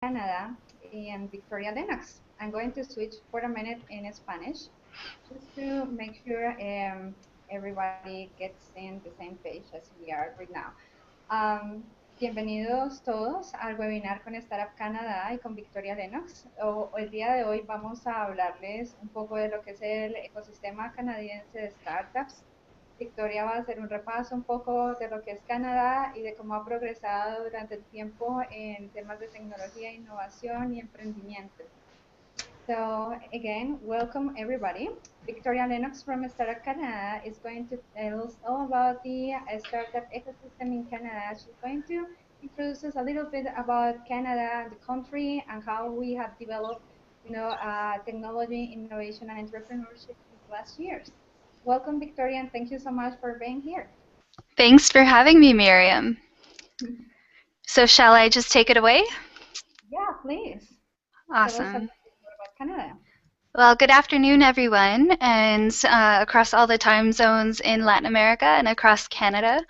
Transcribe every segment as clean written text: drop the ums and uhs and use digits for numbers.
Canada in Victoria, Lennox. I'm going to switch for a minute in Spanish just to make sure everybody gets in the same page as we are right now. Bienvenidos todos al webinar con Startup Canadá y con Victoria Lennox. El día de hoy vamos a hablarles un poco de lo que es el ecosistema canadiense de startups. Victoria va a hacer un repaso un poco de lo que es Canadá y de cómo ha progresado durante el tiempo en temas de tecnología, innovación y emprendimiento. So again, welcome everybody. Victoria Lennox from Startup Canada is going to tell us all about the startup ecosystem in Canada. She's going to introduce us a little bit about Canada, the country, and how we have developed, technology, innovation, and entrepreneurship in the last years. Welcome, Victoria, and thank you so much for being here. Thanks for having me, Miryam. So shall I just take it away? Yeah, please. Awesome. Tell us a little bit more about Canada. Well, good afternoon, everyone, and across all the time zones in Latin America and across Canada.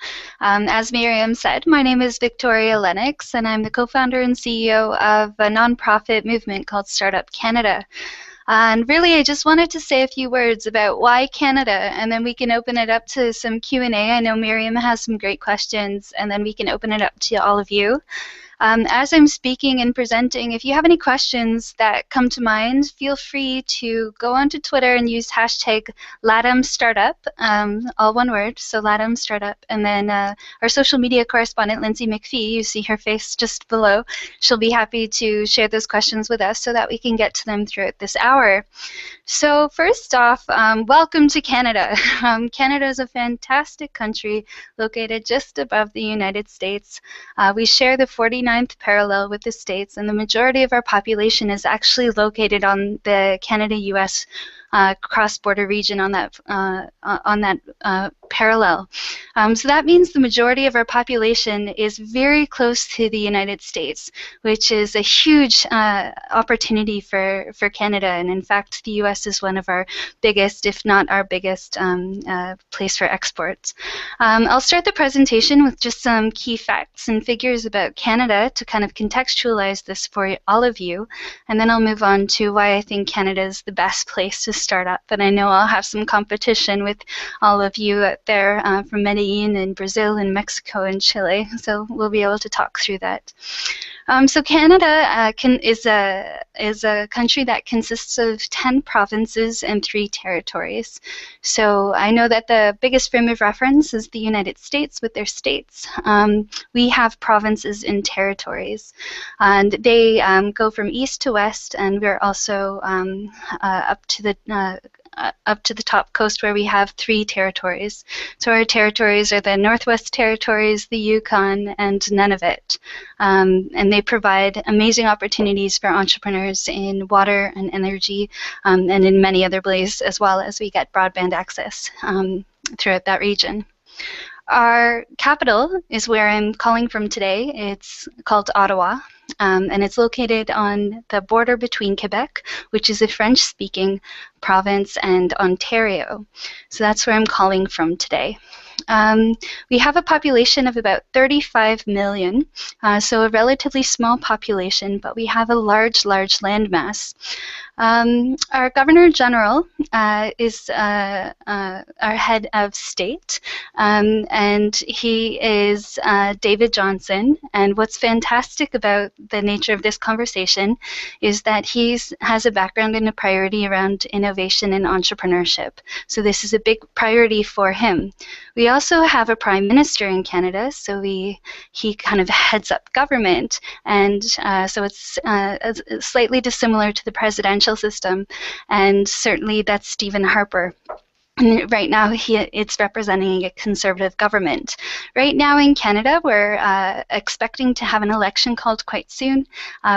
As Miryam said, my name is Victoria Lennox, and I'm the co-founder and CEO of a nonprofit movement called Startup Canada. And really, I just wanted to say a few words about why Canada, and then we can open it up to some Q&A. I know Miryam has some great questions, and then we can open it up to all of you. As I'm speaking and presenting, if you have any questions that come to mind, feel free to go onto Twitter and use hashtag LatAm Startup, all one word, so LatAm Startup. And then our social media correspondent, Lindsay McPhee, you see her face just below, she'll be happy to share those questions with us so that we can get to them throughout this hour. So first off, welcome to Canada. Canada is a fantastic country located just above the United States. We share the 49th parallel with the States, and the majority of our population is actually located on the Canada-US cross-border region on that parallel. So that means the majority of our population is very close to the United States, which is a huge opportunity for Canada. And in fact, the US is one of our biggest, if not our biggest, place for exports. I'll start the presentation with just some key facts and figures about Canada to kind of contextualize this for all of you. And then I'll move on to why I think Canada is the best place to start up. And I know I'll have some competition with all of you out there from Medellin and Brazil and Mexico and Chile. So we'll be able to talk through that. So Canada is a country that consists of 10 provinces and 3 territories. So I know that the biggest frame of reference is the United States with their states. We have provinces and territories, and they go from east to west, and we're also up to the top coast where we have 3 territories. So our territories are the Northwest Territories, the Yukon, and Nunavut. And they provide amazing opportunities for entrepreneurs in water and energy and in many other ways, as well as we get broadband access throughout that region. Our capital is where I'm calling from today. It's called Ottawa. And it's located on the border between Quebec, which is a French-speaking province, and Ontario. So that's where I'm calling from today. We have a population of about 35 million, so a relatively small population, but we have a large landmass. Our Governor General is our head of state, and he is David Johnston. And what's fantastic about the nature of this conversation is that he has a background and a priority around innovation and entrepreneurship. So this is a big priority for him. We also have a prime minister in Canada, so he kind of heads up government, and so it's slightly dissimilar to the presidential system, and certainly that's Stephen Harper. And right now, it's representing a conservative government. Right now in Canada, we're expecting to have an election called quite soon.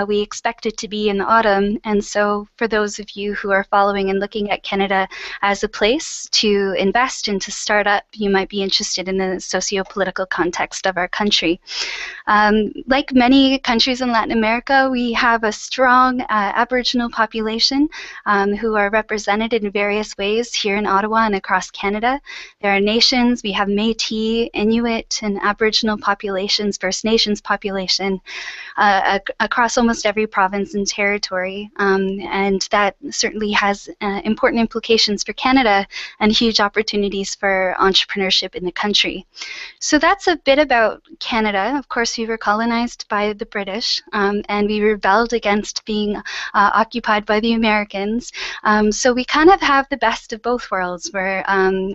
We expect it to be in the autumn, and so for those of you who are following and looking at Canada as a place to invest and to start up, you might be interested in the socio-political context of our country. Like many countries in Latin America, we have a strong Aboriginal population who are represented in various ways here in Ottawa Yukon across Canada. There are nations. We have Métis, Inuit, and Aboriginal populations, First Nations population, across almost every province and territory. And that certainly has important implications for Canada and huge opportunities for entrepreneurship in the country. So that's a bit about Canada. Of course, we were colonized by the British, and we rebelled against being occupied by the Americans. So we kind of have the best of both worlds, where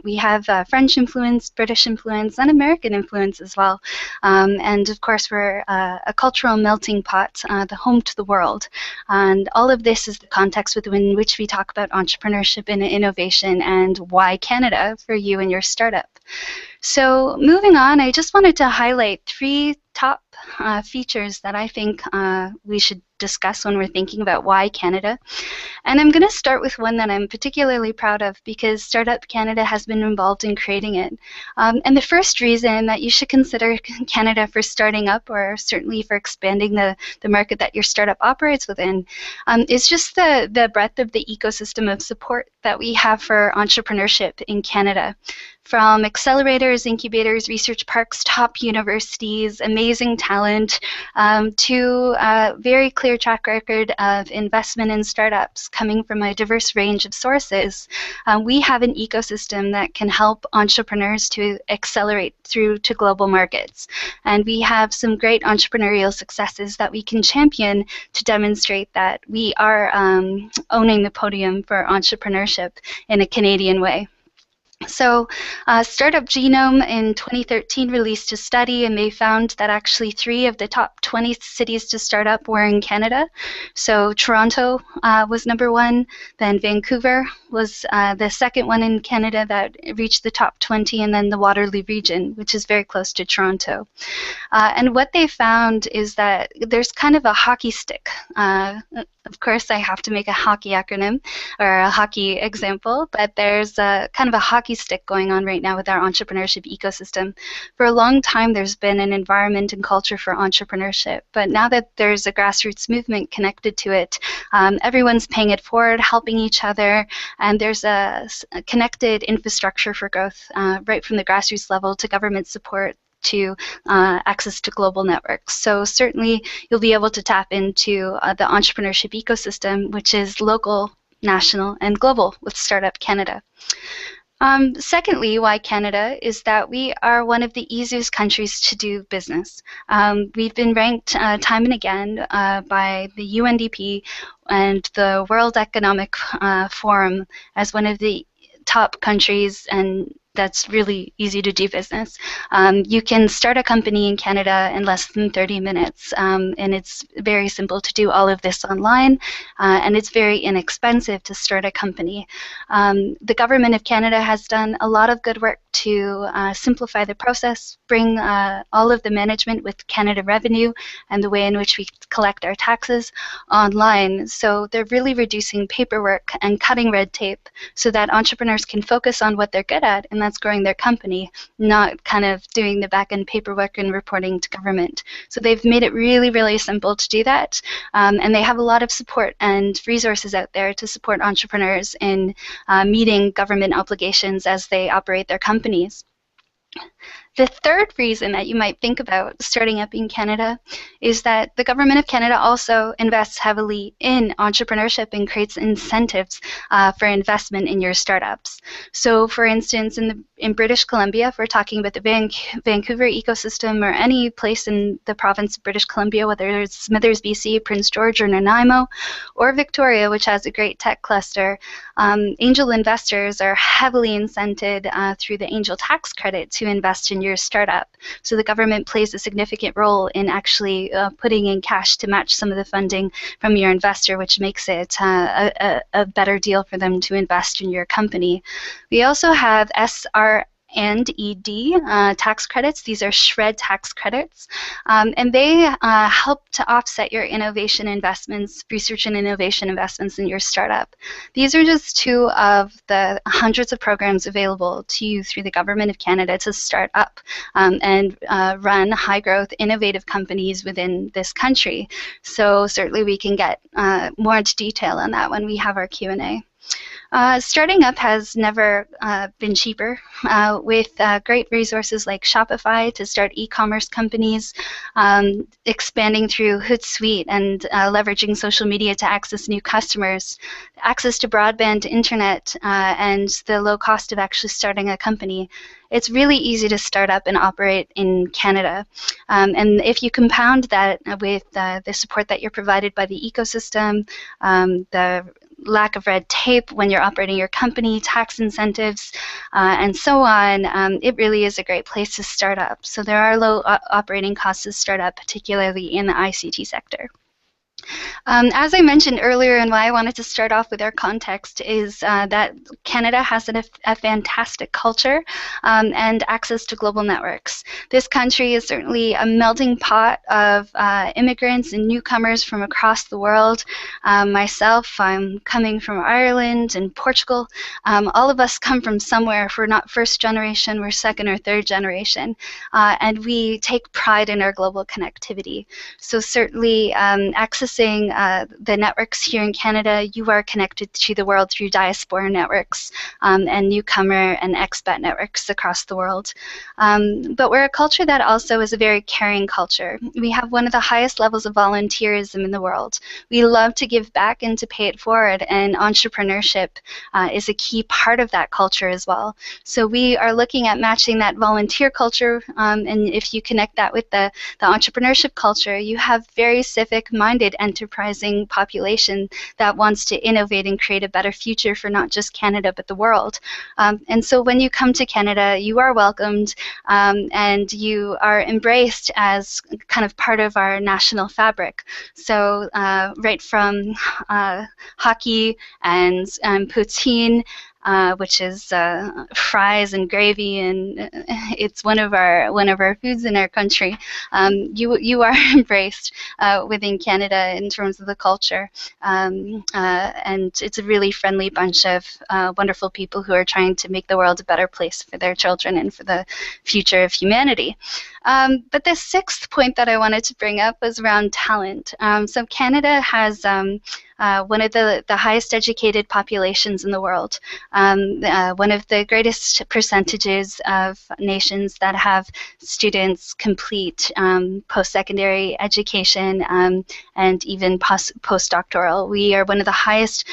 we have French influence, British influence, and American influence as well. And of course, we're a cultural melting pot, the home to the world. And all of this is the context within which we talk about entrepreneurship and innovation and why Canada for you and your startup. So moving on, I just wanted to highlight 3 top features that I think we should discuss when we're thinking about why Canada. And I'm going to start with one that I'm particularly proud of because Startup Canada has been involved in creating it. And the first reason that you should consider Canada for starting up, or certainly for expanding the market that your startup operates within, is just the breadth of the ecosystem of support that we have for entrepreneurship in Canada. From accelerators, incubators, research parks, top universities, amazing talent, to a very clear track record of investment in startups coming from a diverse range of sources, we have an ecosystem that can help entrepreneurs to accelerate through to global markets. And we have some great entrepreneurial successes that we can champion to demonstrate that we are owning the podium for entrepreneurship in a Canadian way. So Startup Genome in 2013 released a study, and they found that actually 3 of the top 20 cities to start up were in Canada. So Toronto was number 1, then Vancouver was the second one in Canada that reached the top 20, and then the Waterloo region, which is very close to Toronto. And what they found is that there's kind of a hockey stick. Of course, I have to make a hockey acronym or a hockey example, but there's a kind of a hockey stick going on right now with our entrepreneurship ecosystem. For a long time, there's been an environment and culture for entrepreneurship, but now that there's a grassroots movement connected to it, everyone's paying it forward, helping each other, and there's a connected infrastructure for growth right from the grassroots level to government support to access to global networks. So certainly you'll be able to tap into the entrepreneurship ecosystem, which is local, national, and global with Startup Canada. Secondly, why Canada is that we are one of the easiest countries to do business. We've been ranked time and again by the UNDP and the World Economic Forum as one of the top countries, and that's really easy to do business. You can start a company in Canada in less than 30 minutes, and it's very simple to do all of this online, and it's very inexpensive to start a company. The Government of Canada has done a lot of good work to simplify the process, bring all of the management with Canada Revenue and the way in which we collect our taxes online. So they're really reducing paperwork and cutting red tape so that entrepreneurs can focus on what they're good at, and that's growing their company, not kind of doing the back-end paperwork and reporting to government. So they've made it really, really simple to do that, and they have a lot of support and resources out there to support entrepreneurs in meeting government obligations as they operate their companies. The third reason that you might think about starting up in Canada is that the Government of Canada also invests heavily in entrepreneurship and creates incentives for investment in your startups. So for instance, in British Columbia, if we're talking about the Vancouver ecosystem or any place in the province of British Columbia, whether it's Smithers, BC, Prince George, or Nanaimo, or Victoria, which has a great tech cluster, angel investors are heavily incented through the angel tax credit to invest in your startup. So the government plays a significant role in actually putting in cash to match some of the funding from your investor, which makes it a better deal for them to invest in your company. We also have SR and ED tax credits. These are SR&ED tax credits, and they help to offset your innovation investments, research and innovation investments in your startup. These are just 2 of the hundreds of programs available to you through the Government of Canada to start up and run high-growth, innovative companies within this country. So certainly we can get more into detail on that when we have our Q&A. Starting up has never been cheaper. With great resources like Shopify to start e-commerce companies, expanding through Hootsuite and leveraging social media to access new customers, access to broadband internet, and the low cost of actually starting a company. It's really easy to start up and operate in Canada. And if you compound that with the support that you're provided by the ecosystem, the lack of red tape when you're operating your company, tax incentives, and so on, it really is a great place to start up. So there are low operating costs to start up, particularly in the ICT sector. As I mentioned earlier, and why I wanted to start off with our context is that Canada has a fantastic culture and access to global networks. This country is certainly a melting pot of immigrants and newcomers from across the world. Myself, I'm coming from Ireland and Portugal. All of us come from somewhere. If we're not first generation, we're second or third generation. And we take pride in our global connectivity. So certainly accessing the networks here in Canada, you are connected to the world through diaspora networks and newcomer and expat networks across the world. But we're a culture that also is a very caring culture. We have one of the highest levels of volunteerism in the world. We love to give back and to pay it forward, and entrepreneurship is a key part of that culture as well. So we are looking at matching that volunteer culture, and if you connect that with the entrepreneurship culture, you have very civic-minded enterprising population that wants to innovate and create a better future for not just Canada but the world. And so when you come to Canada, you are welcomed and you are embraced as kind of part of our national fabric. So right from hockey and poutine, which is fries and gravy, and it's one of our foods in our country. You are embraced within Canada in terms of the culture, and it's a really friendly bunch of wonderful people who are trying to make the world a better place for their children and for the future of humanity. But the sixth point that I wanted to bring up was around talent. So Canada has one of the highest educated populations in the world, one of the greatest percentages of nations that have students complete post-secondary education and even postdoctoral. We are one of the highest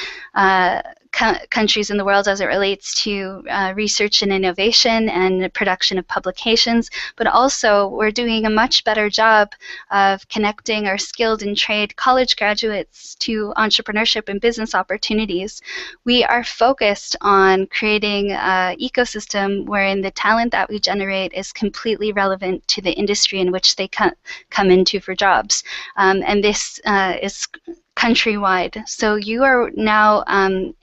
countries in the world as it relates to research and innovation and production of publications, but also we're doing a much better job of connecting our skilled and trade college graduates to entrepreneurship and business opportunities. We are focused on creating an ecosystem wherein the talent that we generate is completely relevant to the industry in which they come into for jobs. And this is countrywide. So you are now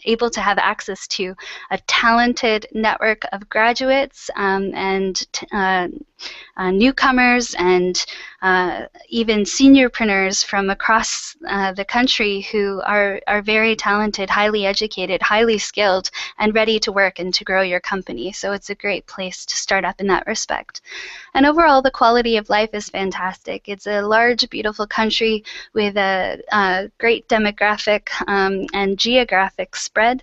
able to have access to a talented network of graduates and newcomers and even seniorpreneurs from across the country who are very talented, highly educated, highly skilled, and ready to work and to grow your company. So it's a great place to start up in that respect. And overall, the quality of life is fantastic. It's a large, beautiful country with a great demographic and geographic spread.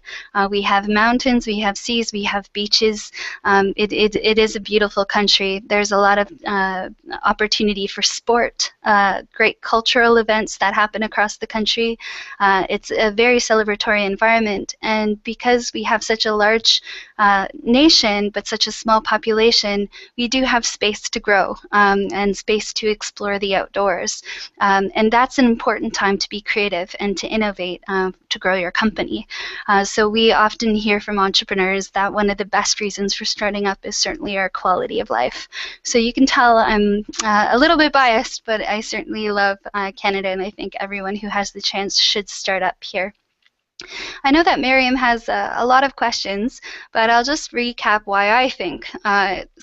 We have mountains, we have seas, we have beaches. It is a beautiful country. There's a lot of opportunity for sport, great cultural events that happen across the country. It's a very celebratory environment, and because we have such a large nation but such a small population, we do have space to grow and space to explore the outdoors. And that's an important time to be creative and to innovate to grow your company. So we often hear from entrepreneurs that one of the best reasons for starting up is certainly our quality of life. So you can tell I'm a little bit biased, but I certainly love Canada, and I think everyone who has the chance should start up here. I know that Miryam has a lot of questions, but I'll just recap why I think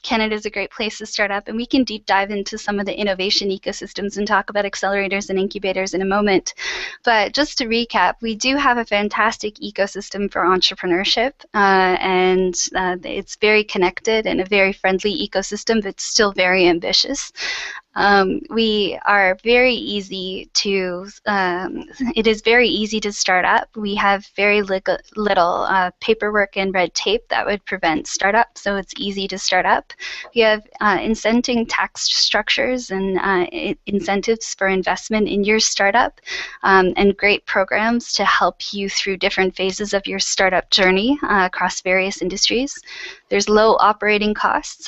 Canada is a great place to start up, and we can deep dive into some of the innovation ecosystems and talk about accelerators and incubators in a moment. But just to recap, we do have a fantastic ecosystem for entrepreneurship, and it's very connected and a very friendly ecosystem, but still very ambitious. We are very easy to, it is very easy to start up. We have very little paperwork and red tape that would prevent startup, so it's easy to start up. We have incenting tax structures and incentives for investment in your startup, and great programs to help you through different phases of your startup journey across various industries. There's low operating costs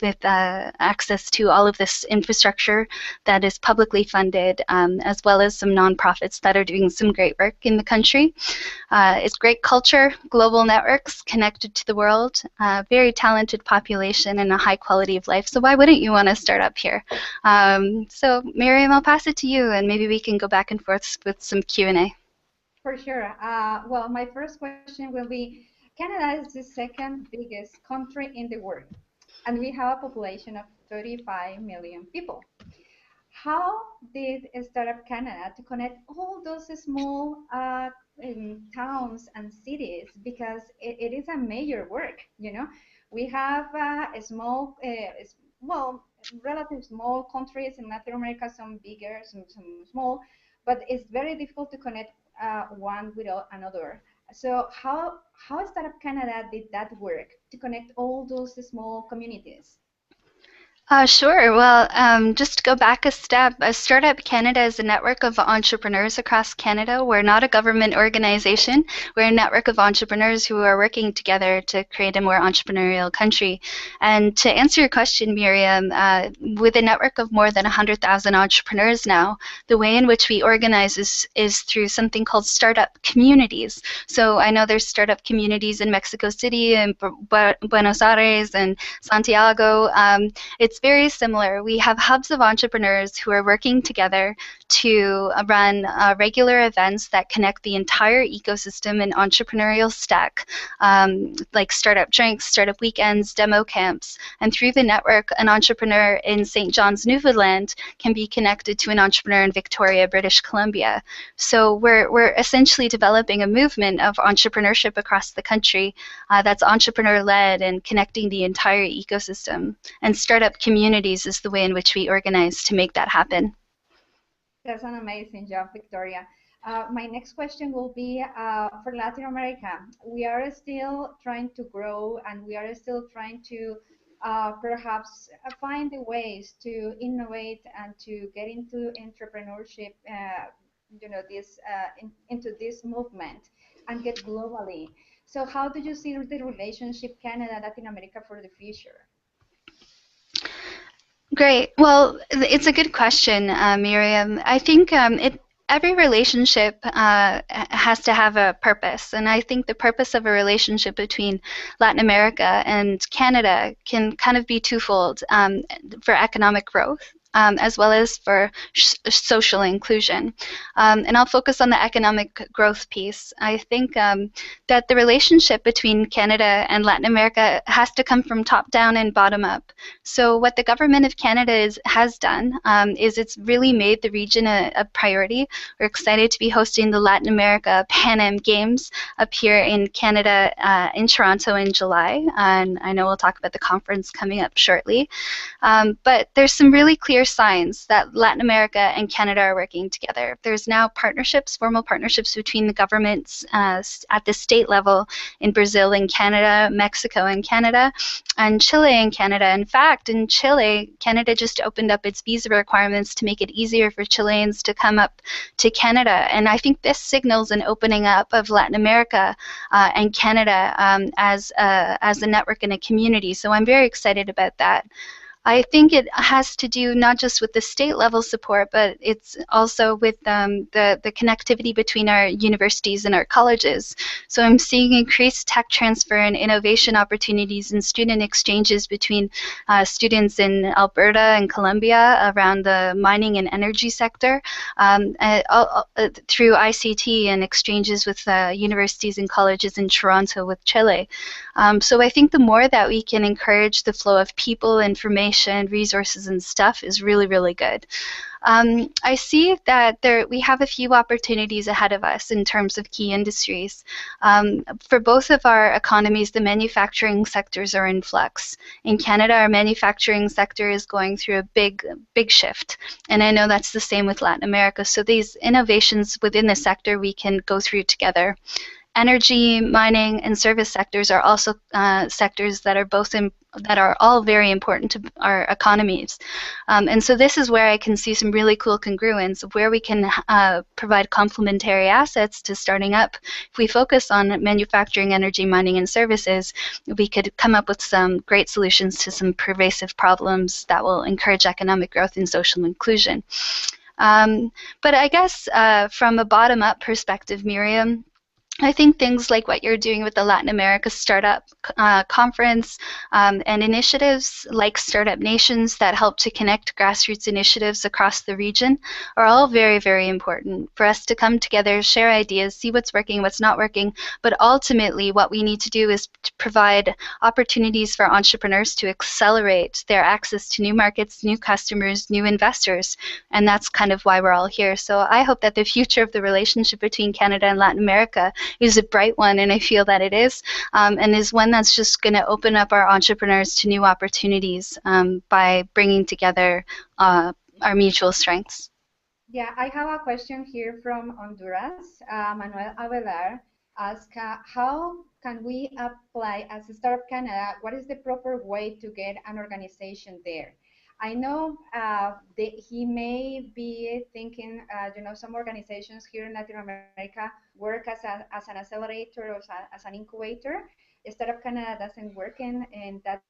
with access to all of this infrastructure that is publicly funded, as well as some nonprofits that are doing some great work in the country. It's great culture, global networks connected to the world, very talented population, and a high quality of life. So why wouldn't you want to start up here? So Miryam, I'll pass it to you, and maybe we can go back and forth with some Q&A. For sure. Well, my first question will be, Canada is the second biggest country in the world, and we have a population of 35 million people. How did Startup Canada to connect all those small towns and cities? Because it is a major work, you know. We have a small, well, relative small countries in Latin America, some bigger, some small, but it's very difficult to connect one with another. So how Startup Canada did that work to connect all those small communities? Sure. Well, just to go back a step, Startup Canada is a network of entrepreneurs across Canada. We're not a government organization. We're a network of entrepreneurs who are working together to create a more entrepreneurial country. And to answer your question, Miryam, with a network of more than 100,000 entrepreneurs now, the way in which we organize is through something called startup communities. So I know there's startup communities in Mexico City and Buenos Aires and Santiago. It's very similar. We have hubs of entrepreneurs who are working together to run regular events that connect the entire ecosystem and entrepreneurial stack, like startup drinks, startup weekends, demo camps. And through the network, an entrepreneur in St. John's, Newfoundland can be connected to an entrepreneur in Victoria, British Columbia. So we're essentially developing a movement of entrepreneurship across the country that's entrepreneur-led and connecting the entire ecosystem. And startup communities is the way in which we organize to make that happen. That's an amazing job, Victoria. My next question will be for Latin America. We are still trying to grow, and we are still trying to perhaps find the ways to innovate and to get into entrepreneurship, into this movement and get globally. So how do you see the relationship Canada-Latin America for the future? Great. Well, it's a good question, Miryam. I think every relationship has to have a purpose. And I think the purpose of a relationship between Latin America and Canada can kind of be twofold, for economic growth, as well as for social inclusion. And I'll focus on the economic growth piece. I think that the relationship between Canada and Latin America has to come from top down and bottom up. So what the government of Canada has done is it's really made the region a priority. We're excited to be hosting the Latin America Pan Am Games up here in Canada in Toronto in July. And I know we'll talk about the conference coming up shortly. But there's some really clear signs that Latin America and Canada are working together. There's now partnerships, formal partnerships between the governments at the state level in Brazil and Canada, Mexico and Canada, and Chile and Canada. In fact, in Chile, Canada just opened up its visa requirements to make it easier for Chileans to come up to Canada. And I think this signals an opening up of Latin America and Canada as a network and a community. So I'm very excited about that. I think it has to do not just with the state level support, but it's also with the connectivity between our universities and our colleges. So I'm seeing increased tech transfer and innovation opportunities and student exchanges between students in Alberta and Colombia around the mining and energy sector through ICT and exchanges with universities and colleges in Toronto with Chile. So I think the more that we can encourage the flow of people, information, resources, and stuff is really, really good. I see that we have a few opportunities ahead of us in terms of key industries. For both of our economies, the manufacturing sectors are in flux. In Canada, our manufacturing sector is going through a big shift, and I know that's the same with Latin America. So these innovations within the sector we can go through together. Energy, mining, and service sectors are also sectors that are that are all very important to our economies. And so this is where I can see some really cool congruence of where we can provide complementary assets to starting up. If we focus on manufacturing, energy, mining, and services, we could come up with some great solutions to some pervasive problems that will encourage economic growth and social inclusion. But I guess from a bottom-up perspective, Miryam, I think things like what you're doing with the Latin America Startup Conference and initiatives like Startup Nations that help to connect grassroots initiatives across the region are all very, very important for us to come together, share ideas, see what's working, what's not working. But ultimately, what we need to do is to provide opportunities for entrepreneurs to accelerate their access to new markets, new customers, new investors. And that's kind of why we're all here. So I hope that the future of the relationship between Canada and Latin America is a bright one, and I feel that it is, and is one that's just going to open up our entrepreneurs to new opportunities by bringing together our mutual strengths. Yeah, I have a question here from Honduras. Manuel Avelar asks, how can we apply as a Startup Canada? What is the proper way to get an organization there? I know that he may be thinking, some organizations here in Latin America work as an accelerator or as an incubator. Startup Canada doesn't work in that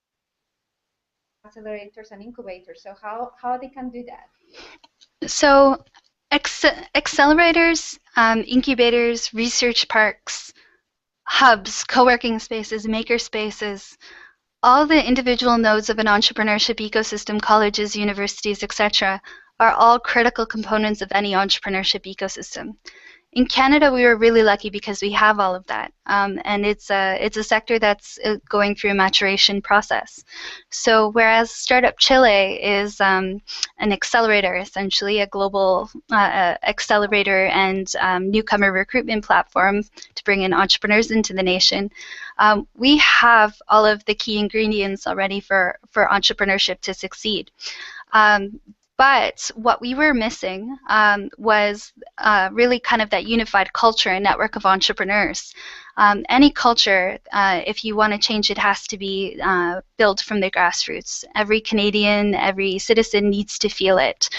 accelerators and incubators. So how they can do that? So accelerators, incubators, research parks, hubs, co-working spaces, maker spaces, all the individual nodes of an entrepreneurship ecosystem, colleges, universities, etc., are all critical components of any entrepreneurship ecosystem. In Canada, we were really lucky because we have all of that, and it's a sector that's going through a maturation process. So whereas Startup Chile is an accelerator, essentially a global accelerator and newcomer recruitment platform to bring in entrepreneurs into the nation, we have all of the key ingredients already for entrepreneurship to succeed. But what we were missing was really kind of that unified culture and network of entrepreneurs. Any culture, if you want to change it, has to be built from the grassroots. Every Canadian, every citizen needs to feel it.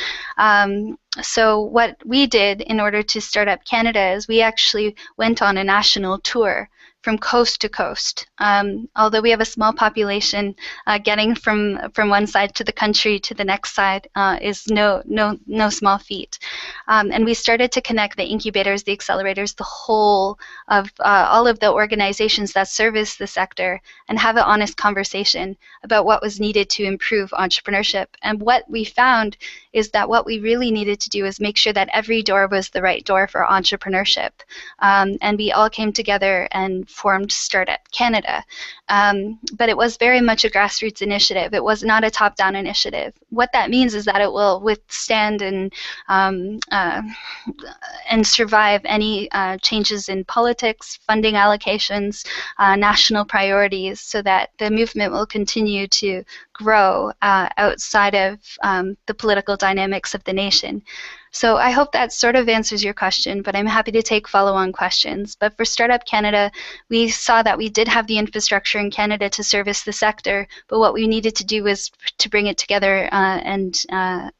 So what we did in order to start up Canada is we actually went on a national tour from coast to coast. Although we have a small population, getting from one side to the country to the next side is no small feat. And we started to connect the incubators, the accelerators, the whole of all of the organizations that service the sector, and have an honest conversation about what was needed to improve entrepreneurship. And what we found is that what we really needed to do is make sure that every door was the right door for entrepreneurship. And we all came together and formed Startup Canada. But it was very much a grassroots initiative. It was not a top-down initiative. What that means is that it will withstand and survive any changes in politics, funding allocations, national priorities, so that the movement will continue to grow outside of the political dynamics of the nation. So I hope that sort of answers your question, but I'm happy to take follow-on questions. But for Startup Canada, we saw that we did have the infrastructure in Canada to service the sector, but what we needed to do was to bring it together and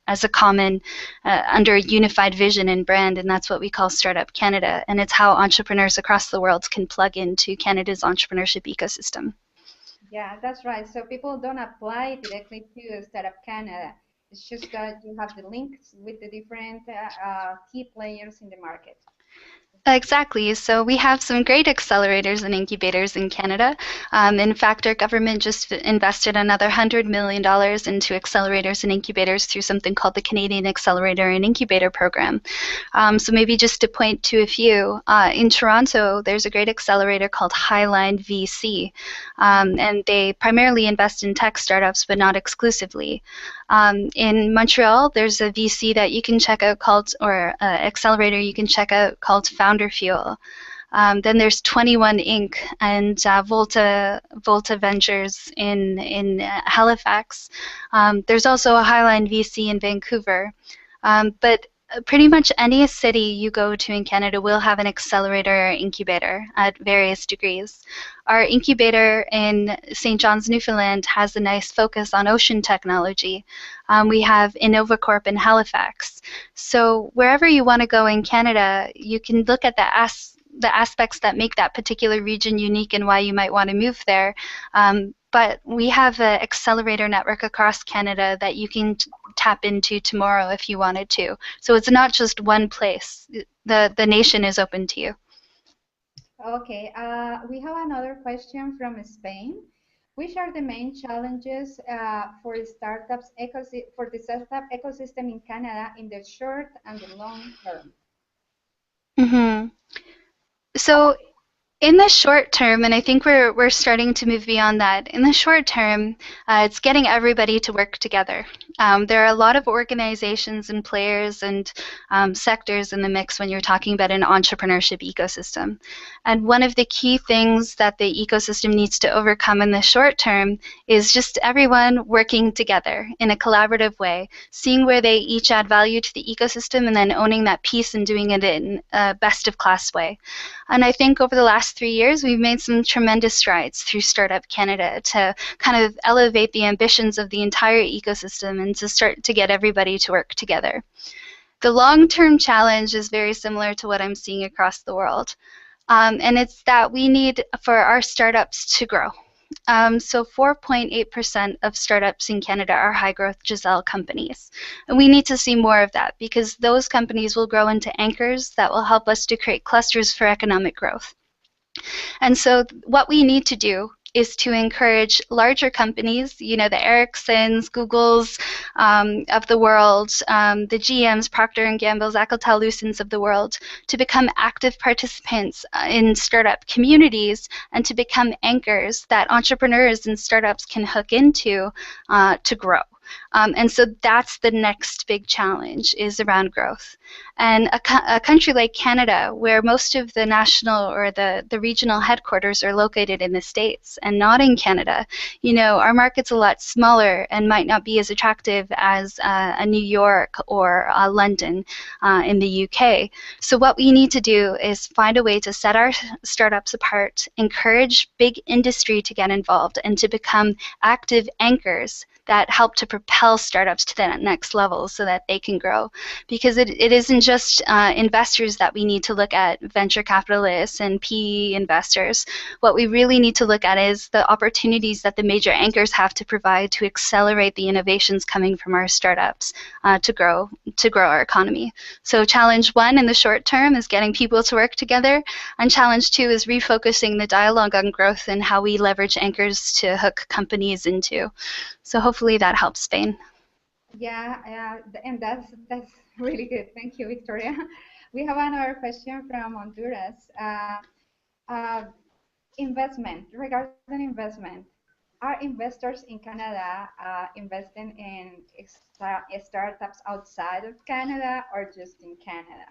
as a common, under a unified vision and brand, and that's what we call Startup Canada. And it's how entrepreneurs across the world can plug into Canada's entrepreneurship ecosystem. Yeah, that's right. So people don't apply directly to Startup Canada. It's just that you have the links with the different key players in the market. Exactly. So we have some great accelerators and incubators in Canada. In fact, our government just invested another $100 million into accelerators and incubators through something called the Canadian Accelerator and Incubator Program. So maybe just to point to a few, in Toronto, there's a great accelerator called Highline VC, and they primarily invest in tech startups, but not exclusively. In Montreal, there's a VC that you can check out called, or accelerator you can check out called Founder Fuel. Then there's 21 Inc. and Volta Ventures in Halifax. There's also a Highline VC in Vancouver. But pretty much any city you go to in Canada will have an accelerator or incubator at various degrees. Our incubator in St. John's, Newfoundland has a nice focus on ocean technology. We have InnovaCorp in Halifax. So wherever you want to go in Canada, you can look at the aspects that make that particular region unique and why you might want to move there. But we have an accelerator network across Canada that you can tap into tomorrow if you wanted to. So it's not just one place. The nation is open to you. Okay, we have another question from Spain. Which are the main challenges for the startup ecosystem in Canada in the short and the long term? Mm-hmm. So in the short term, and I think we're starting to move beyond that. In the short term, it's getting everybody to work together. There are a lot of organizations and players and sectors in the mix when you're talking about an entrepreneurship ecosystem. And one of the key things that the ecosystem needs to overcome in the short term is just everyone working together in a collaborative way, seeing where they each add value to the ecosystem and then owning that piece and doing it in a best of class way. And I think over the last 3 years, we've made some tremendous strides through Startup Canada to kind of elevate the ambitions of the entire ecosystem and to start to get everybody to work together. The long-term challenge is very similar to what I'm seeing across the world. And it's that we need for our startups to grow. So 4.8% of startups in Canada are high-growth Giselle companies. And we need to see more of that because those companies will grow into anchors that will help us to create clusters for economic growth. And so what we need to do is to encourage larger companies, the Ericssons, Googles of the world, the GMs, Procter & Gamble's, Alcatel-Lucents of the world, to become active participants in startup communities and to become anchors that entrepreneurs and startups can hook into to grow. And so that's the next big challenge is around growth. And a country like Canada, where most of the national or the regional headquarters are located in the States and not in Canada, our market's a lot smaller and might not be as attractive as a New York or London in the UK. So what we need to do is find a way to set our startups apart, encourage big industry to get involved, and to become active anchors that help to propel startups to that next level so that they can grow. Because it isn't just investors that we need to look at, venture capitalists and PE investors. What we really need to look at is the opportunities that the major anchors have to provide to accelerate the innovations coming from our startups to grow our economy. So challenge one in the short term is getting people to work together, and challenge two is refocusing the dialogue on growth and how we leverage anchors to hook companies into. So hopefully that helps, Spain. Yeah, and that's really good. Thank you, Victoria. We have another question from Honduras. Uh, regarding investment. Are investors in Canada investing in startups outside of Canada or just in Canada?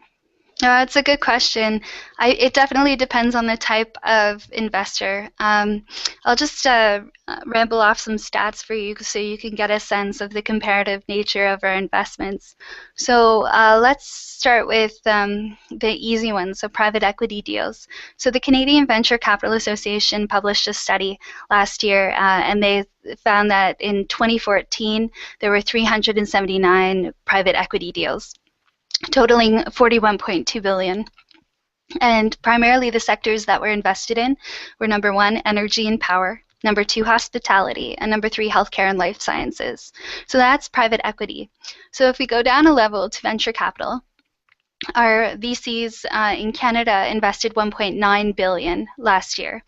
It's a good question. It definitely depends on the type of investor. I'll just ramble off some stats for you so you can get a sense of the comparative nature of our investments. So let's start with the easy ones, so private equity deals. So the Canadian Venture Capital Association published a study last year, and they found that in 2014, there were 379 private equity deals, totaling 41.2 billion. And primarily the sectors that were invested in were number one, energy and power, number two, hospitality, and number three, healthcare and life sciences. So that's private equity. So if we go down a level to venture capital, our VCs in Canada invested $1.9 billion last year.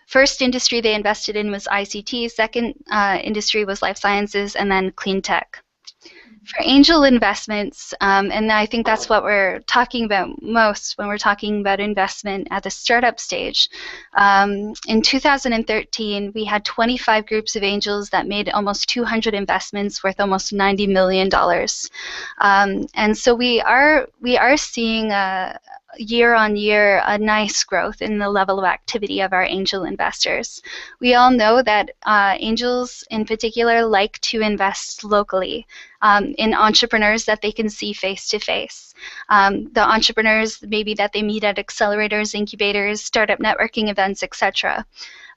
First industry they invested in was ICT, second industry was life sciences, and then clean tech. For angel investments, and I think that's what we're talking about most when we're talking about investment at the startup stage. In 2013, we had 25 groups of angels that made almost 200 investments worth almost $90 million. And so we are seeing year on year a nice growth in the level of activity of our angel investors. We all know that angels in particular like to invest locally in entrepreneurs that they can see face to face. The entrepreneurs maybe that they meet at accelerators, incubators, startup networking events, etc.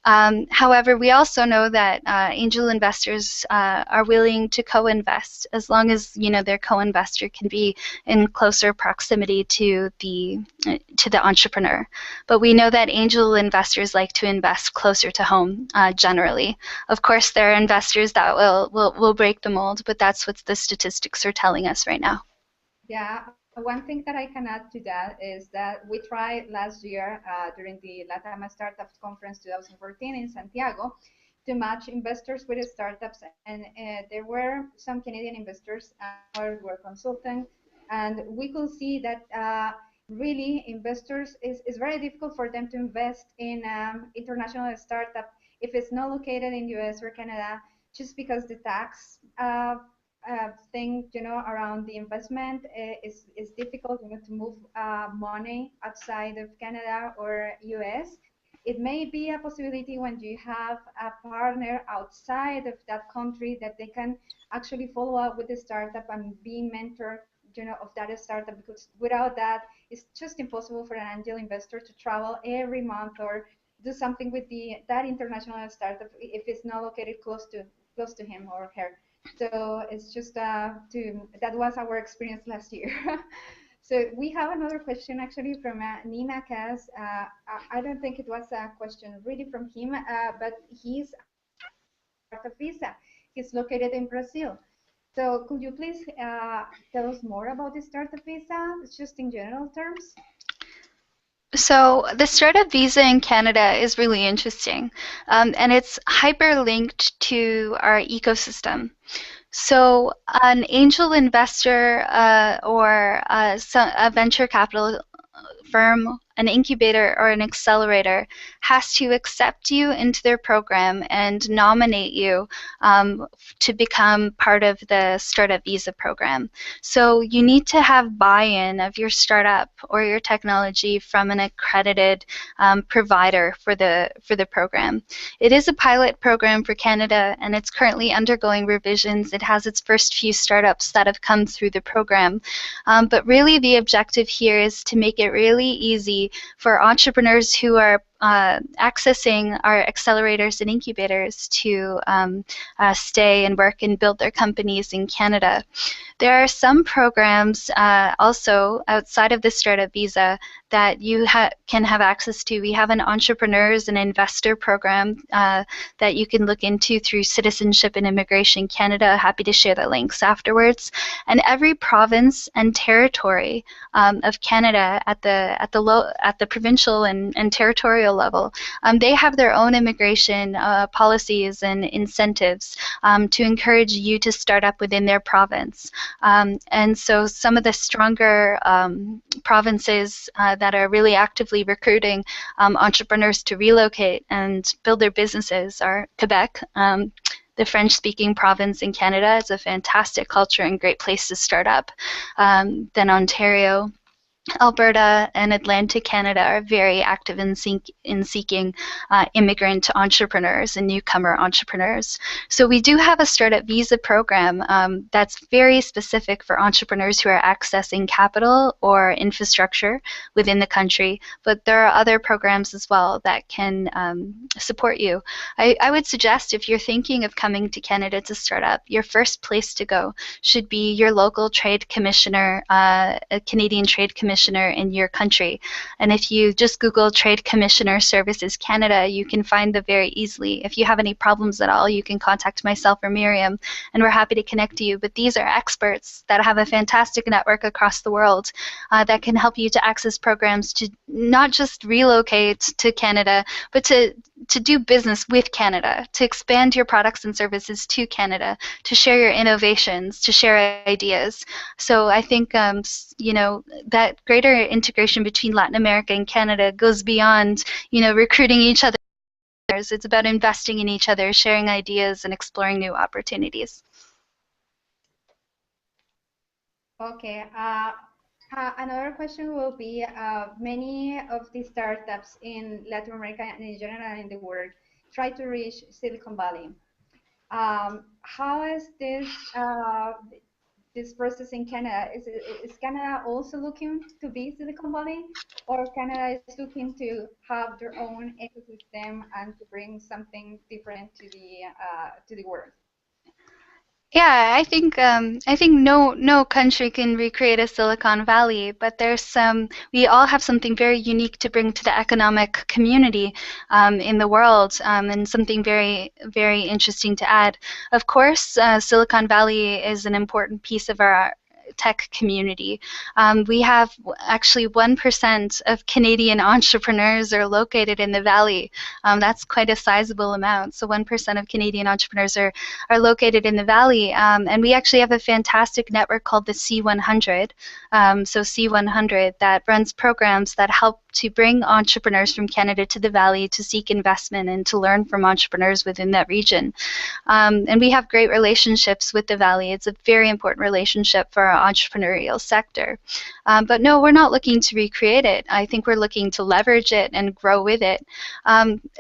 However, we also know that angel investors are willing to co-invest as long as their co-investor can be in closer proximity to the entrepreneur. But we know that angel investors like to invest closer to home generally. Of course, there are investors that will break the mold, but that's what the statistics are telling us right now. Yeah, one thing that I can add to that is that we tried last year during the LatAm Startups Conference 2014 in Santiago to match investors with startups, and there were some Canadian investors who were consultants, and we could see that really investors is very difficult for them to invest in international startup if it's not located in US or Canada, just because the tax thing, around the investment is difficult, to move money outside of Canada or US. It may be a possibility when you have a partner outside of that country that they can actually follow up with the startup and be mentor, of that startup, because without that, it's just impossible for an angel investor to travel every month or do something with that international startup if it's not located close to him or her. So it's just that was our experience last year. So we have another question actually from Nina Cass. I don't think it was a question really from him, but he's a startup visa. He's located in Brazil. So could you please tell us more about the startup visa, just in general terms? So the startup visa in Canada is really interesting, and it's hyperlinked to our ecosystem. So an angel investor or a venture capital firm, an incubator or an accelerator has to accept you into their program and nominate you to become part of the startup visa program. So you need to have buy-in of your startup or your technology from an accredited provider for the program. It is a pilot program for Canada, and it's currently undergoing revisions. It has its first few startups that have come through the program. But really the objective here is to make it really easy for entrepreneurs who are accessing our accelerators and incubators to stay and work and build their companies in Canada. There are some programs also outside of the startup visa that you can have access to. We have an entrepreneurs and investor program that you can look into through Citizenship and Immigration Canada. Happy to share the links afterwards. And every province and territory of Canada at the provincial and territorial level, they have their own immigration policies and incentives to encourage you to start up within their province. And so some of the stronger provinces that are really actively recruiting entrepreneurs to relocate and build their businesses are Quebec. The French-speaking province in Canada is a fantastic culture and great place to start up. Then Ontario, Alberta, and Atlantic Canada are very active in seeking immigrant entrepreneurs and newcomer entrepreneurs. So we do have a startup visa program that's very specific for entrepreneurs who are accessing capital or infrastructure within the country, but there are other programs as well that can support you. I would suggest if you're thinking of coming to Canada to start up, your first place to go should be your local trade commissioner, a Canadian Trade Commissioner commissioner in your country. And if you just Google Trade Commissioner Services Canada, you can find them very easily. If you have any problems at all, you can contact myself or Miryam, and we're happy to connect you. But these are experts that have a fantastic network across the world that can help you to access programs to not just relocate to Canada, but to do business with Canada, to expand your products and services to Canada, to share your innovations, to share ideas. So I think that greater integration between Latin America and Canada goes beyond recruiting each other. It's about investing in each other, sharing ideas, and exploring new opportunities. Okay. Another question will be, many of the startups in Latin America and in general in the world try to reach Silicon Valley. How is this process in Canada? Is Canada also looking to be Silicon Valley, or Canada is looking to have their own ecosystem and to bring something different to the world? Yeah, I think no country can recreate a Silicon Valley, but there's some we all have something very unique to bring to the economic community in the world, and something very very interesting to add. Of course, Silicon Valley is an important piece of our tech community. We have actually 1% of Canadian entrepreneurs are located in the Valley. That's quite a sizable amount. So 1% of Canadian entrepreneurs are located in the Valley. And we actually have a fantastic network called the C100. So C100 that runs programs that help to bring entrepreneurs from Canada to the Valley to seek investment and to learn from entrepreneurs within that region. And we have great relationships with the Valley. It's a very important relationship for our entrepreneurial sector. But no, we're not looking to recreate it. I think we're looking to leverage it and grow with it.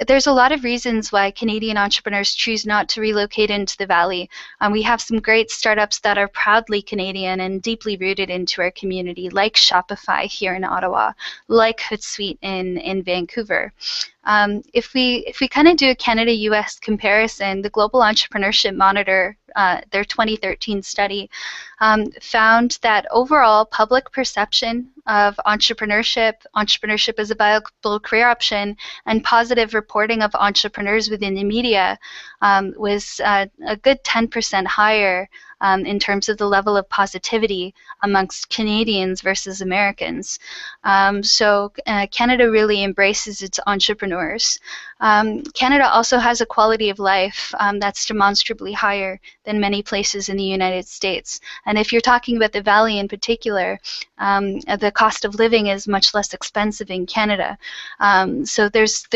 There's a lot of reasons why Canadian entrepreneurs choose not to relocate into the Valley. We have some great startups that are proudly Canadian and deeply rooted into our community, like Shopify here in Ottawa, like Hootsuite in Vancouver. If we kind of do a Canada-U.S. comparison, the Global Entrepreneurship Monitor, their 2013 study, found that overall public perception of entrepreneurship as a viable career option, and positive reporting of entrepreneurs within the media was a good 10% higher in terms of the level of positivity amongst Canadians versus Americans. So Canada really embraces its entrepreneurs. Canada also has a quality of life that's demonstrably higher than many places in the United States. And if you're talking about the Valley in particular, the cost of living is much less expensive in Canada. So there's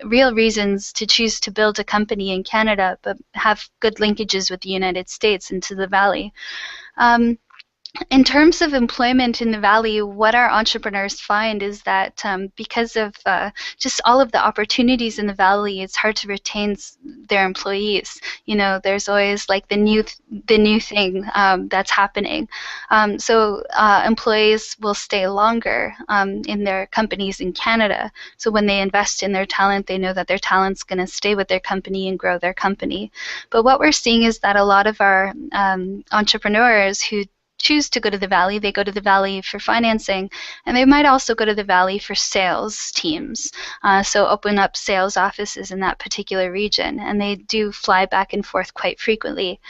real reasons to choose to build a company in Canada, but have good linkages with the United States into the Valley. In terms of employment in the Valley, what our entrepreneurs find is that because of just all of the opportunities in the Valley, it's hard to retain their employees. There's always like the new thing that's happening. So employees will stay longer in their companies in Canada. So when they invest in their talent, they know that their talent's going to stay with their company and grow their company. But what we're seeing is that a lot of our entrepreneurs who choose to go to the Valley, they go to the Valley for financing, and they might also go to the Valley for sales teams. So open up sales offices in that particular region, and they do fly back and forth quite frequently.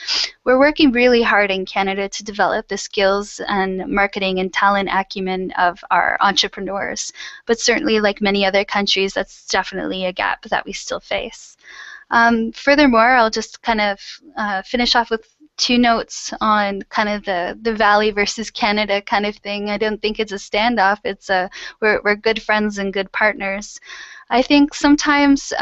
We're working really hard in Canada to develop the skills and marketing and talent acumen of our entrepreneurs, but certainly like many other countries, that's definitely a gap that we still face. Furthermore, I'll just kind of finish off with two notes on kind of the Valley versus Canada kind of thing. I don't think it's a standoff. It's we're good friends and good partners. I think sometimes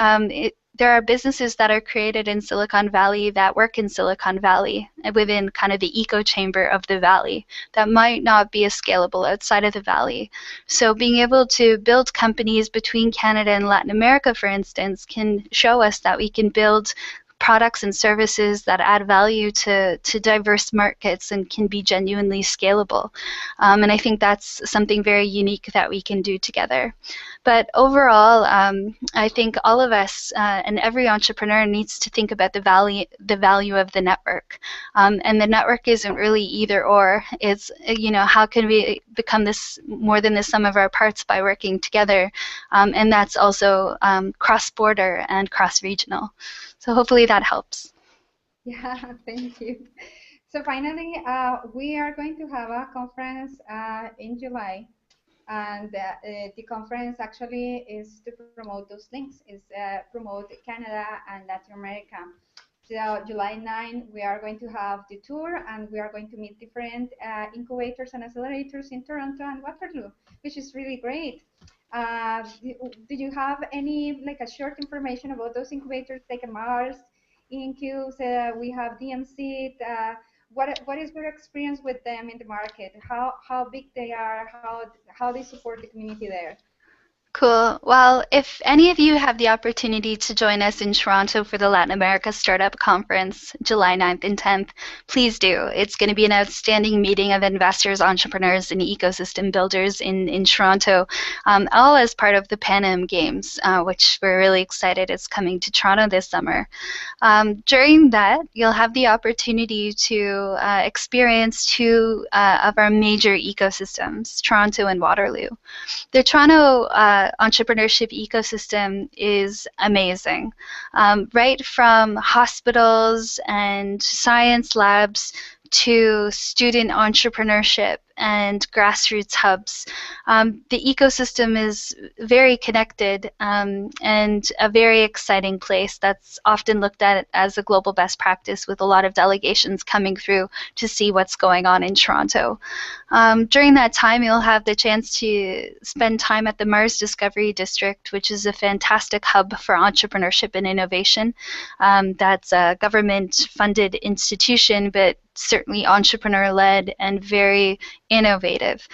there are businesses that are created in Silicon Valley that work in Silicon Valley within kind of the echo chamber of the Valley that might not be as scalable outside of the Valley. So being able to build companies between Canada and Latin America, for instance, can show us that we can build products and services that add value to diverse markets and can be genuinely scalable. And I think that's something very unique that we can do together. But overall, I think all of us and every entrepreneur needs to think about the value of the network. And the network isn't really either or. It's, how can we become this more than the sum of our parts by working together? And that's also cross-border and cross-regional. So hopefully that helps. Yeah, thank you. So finally, we are going to have a conference in July, and the conference actually is to promote those links, is promote Canada and Latin America. So July 9, we are going to have the tour, and we are going to meet different incubators and accelerators in Toronto and Waterloo, which is really great. Do you have any like a short information about those incubators, like a Mars, Incubes? We have DMC. What is your experience with them in the market? How big they are? How they support the community there? Cool. Well, if any of you have the opportunity to join us in Toronto for the Latin America Startup Conference, July 9th and 10th, please do. It's going to be an outstanding meeting of investors, entrepreneurs, and ecosystem builders in Toronto, all as part of the Pan Am Games, which we're really excited is coming to Toronto this summer. During that, you'll have the opportunity to experience two of our major ecosystems, Toronto and Waterloo. The Toronto entrepreneurship ecosystem is amazing. Right from hospitals and science labs to student entrepreneurship and grassroots hubs. The ecosystem is very connected and a very exciting place that's often looked at as a global best practice, with a lot of delegations coming through to see what's going on in Toronto. During that time, you'll have the chance to spend time at the Mars Discovery District, which is a fantastic hub for entrepreneurship and innovation. That's a government-funded institution, but certainly entrepreneur-led and very innovative.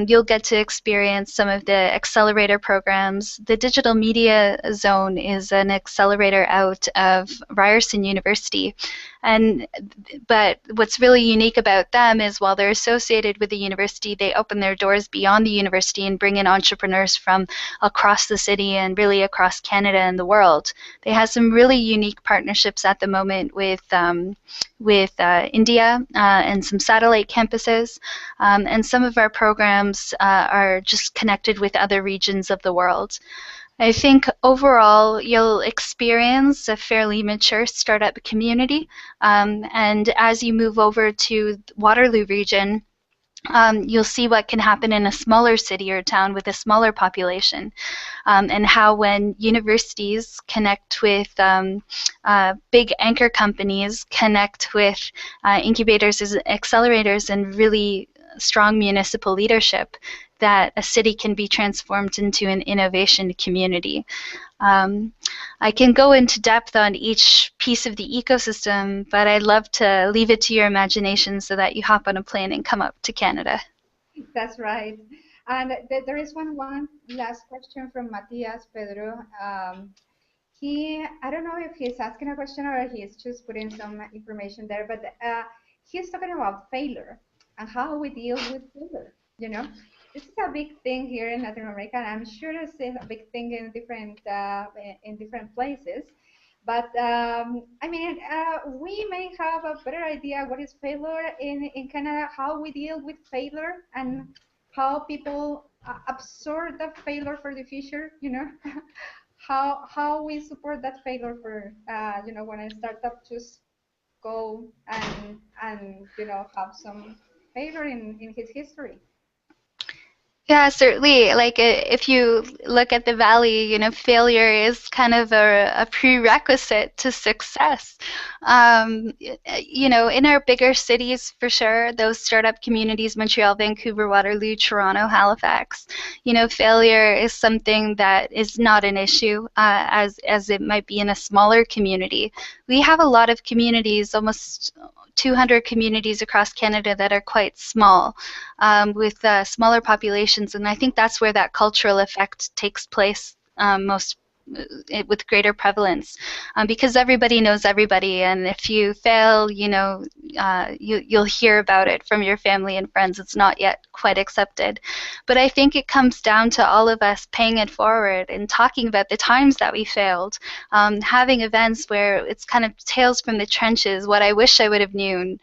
You'll get to experience some of the accelerator programs. The Digital Media Zone is an accelerator out of Ryerson University. But what's really unique about them is, while they're associated with the university, they open their doors beyond the university and bring in entrepreneurs from across the city and really across Canada and the world. They have some really unique partnerships at the moment with India and some satellite campuses. And some of our programs are just connected with other regions of the world. I think overall you'll experience a fairly mature startup community. And as you move over to the Waterloo region, you'll see what can happen in a smaller city or town with a smaller population, and how when universities connect with big anchor companies, connect with incubators and accelerators and really strong municipal leadership, that a city can be transformed into an innovation community. I can go into depth on each piece of the ecosystem, but I'd love to leave it to your imagination so that you hop on a plane and come up to Canada. That's right. And there is one last question from Matias Pedro. I don't know if he's asking a question or he's just putting some information there, but he's talking about failure and how we deal with failure. This is a big thing here in Latin America, and I'm sure it's a big thing in different places. But I mean, we may have a better idea what is failure in Canada, how we deal with failure, and how people absorb that failure for the future. How we support that failure for when a startup just go and have some failure in his history. Yeah, certainly. Like if you look at the valley, failure is kind of a prerequisite to success. In our bigger cities, for sure, those startup communities, Montreal, Vancouver, Waterloo, Toronto, Halifax, failure is something that is not an issue as it might be in a smaller community. We have a lot of communities, almost 200 communities across Canada that are quite small, with smaller populations, and I think that's where that cultural effect takes place with greater prevalence, because everybody knows everybody, and if you fail, you'll hear about it from your family and friends. It's not yet quite accepted. But I think it comes down to all of us paying it forward and talking about the times that we failed, having events where it's kind of tales from the trenches, what I wish I would have known.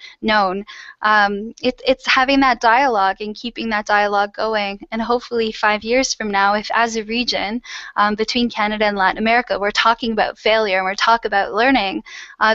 It's having that dialogue and keeping that dialogue going. And hopefully 5 years from now, if as a region, between Canada and Latin America, we're talking about failure and we're talking about learning,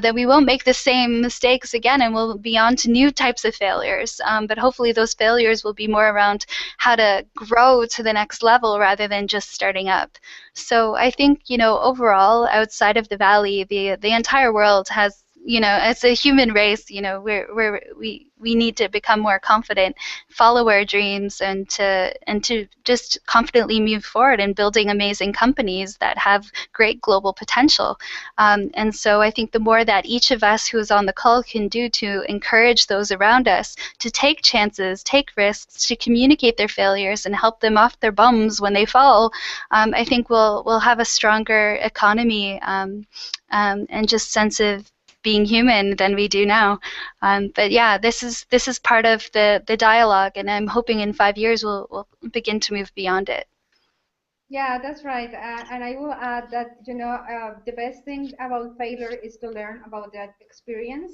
then we won't make the same mistakes again, and we'll be on to new types of failures. But hopefully those failures will be more around how to grow to the next level rather than just starting up. So I think, overall, outside of the Valley, the entire world has, as a human race, we need to become more confident, follow our dreams, and to just confidently move forward in building amazing companies that have great global potential. And so I think the more that each of us who is on the call can do to encourage those around us to take chances, take risks, to communicate their failures and help them off their bums when they fall, I think we'll have a stronger economy, and just sense of being human than we do now. But yeah, this is part of the dialogue, and I'm hoping in 5 years we'll begin to move beyond it. Yeah, that's right. And I will add that, the best thing about failure is to learn about that experience.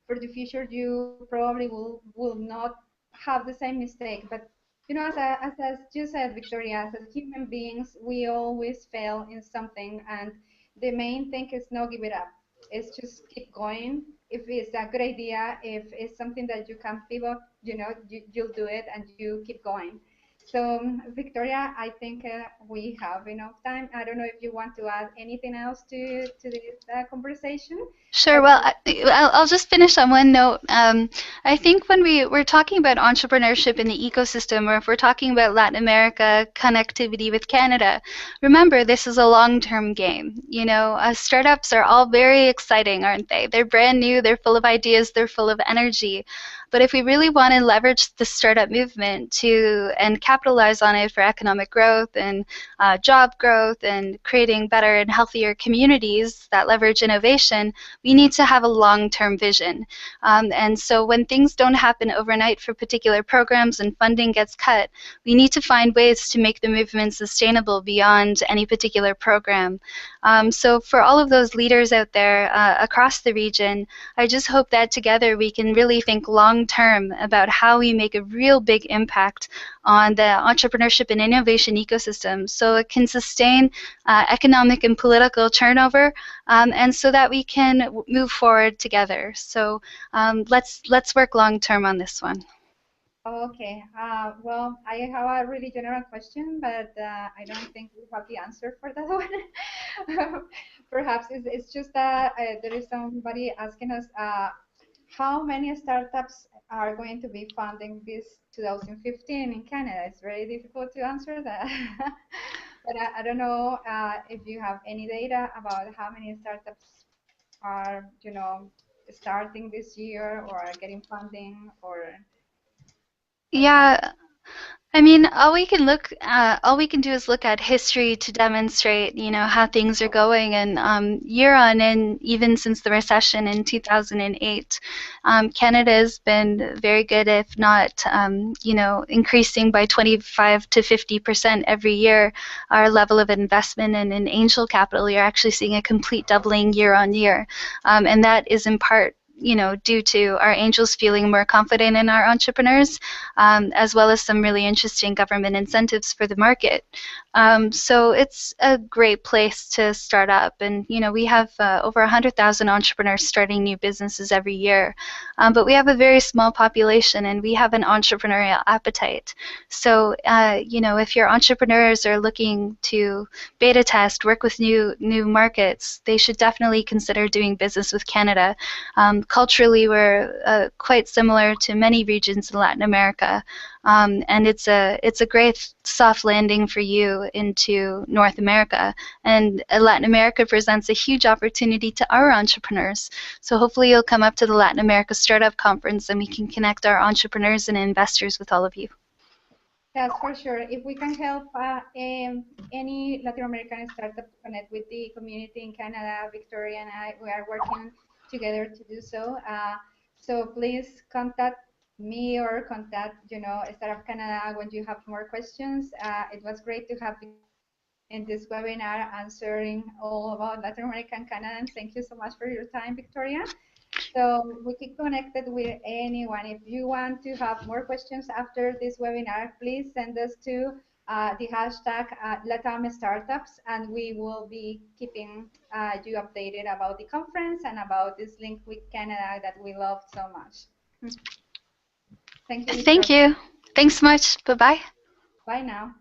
For the future, you probably will not have the same mistake. But, as you said, Victoria, as human beings, we always fail in something. And the main thing is not give it up. It's just keep going. If it's a good idea, if it's something that you can pivot, you'll do it and you keep going. So, Victoria, I think we have enough time. I don't know if you want to add anything else to this conversation. Sure. But Well, I'll just finish on one note. I think when we're talking about entrepreneurship in the ecosystem, or if we're talking about Latin America connectivity with Canada, remember this is a long-term game. Startups are all very exciting, aren't they? They're brand new, they're full of ideas, they're full of energy. But if we really want to leverage the startup movement and capitalize on it for economic growth and job growth and creating better and healthier communities that leverage innovation, we need to have a long-term vision. And so when things don't happen overnight for particular programs and funding gets cut, we need to find ways to make the movement sustainable beyond any particular program. So for all of those leaders out there across the region, I just hope that together we can really think long-term about how we make a real big impact on the entrepreneurship and innovation ecosystem so it can sustain economic and political turnover, and so that we can move forward together. So let's work long-term on this one. okay. Well, I have a really general question, but I don't think we have the answer for that one. Perhaps it's just that there is somebody asking us how many startups are going to be funding this 2015 in Canada. It's very difficult to answer that. But I don't know if you have any data about how many startups are, starting this year or are getting funding or something. Yeah, I mean, all we can do is look at history to demonstrate, how things are going. And year on in, even since the recession in 2008, Canada has been very good, if not, increasing by 25 to 50% every year. Our level of investment in angel capital, you're actually seeing a complete doubling year on year, and that is in part, due to our angels feeling more confident in our entrepreneurs, as well as some really interesting government incentives for the market. So it's a great place to start up. And, we have over 100,000 entrepreneurs starting new businesses every year. But we have a very small population and we have an entrepreneurial appetite. So, if your entrepreneurs are looking to beta test, work with new markets, they should definitely consider doing business with Canada. Culturally, we're quite similar to many regions in Latin America, and it's a great soft landing for you into North America. And Latin America presents a huge opportunity to our entrepreneurs. So hopefully you'll come up to the Latin America Startup Conference and we can connect our entrepreneurs and investors with all of you. Yes, for sure. If we can help any Latin American startup connect with the community in Canada, Victoria and I, we are working together to do so. So please contact me or contact, Startup Canada when you have more questions. It was great to have in this webinar answering all about Latin American Canadians. Thank you so much for your time, Victoria. So we keep connected with anyone. If you want to have more questions after this webinar, please send us to the hashtag LatAm Startups, and we will be keeping you updated about the conference and about this link with Canada that we love so much. Thank you, Thank Victoria. you. Thanks much. Bye-bye. Bye now.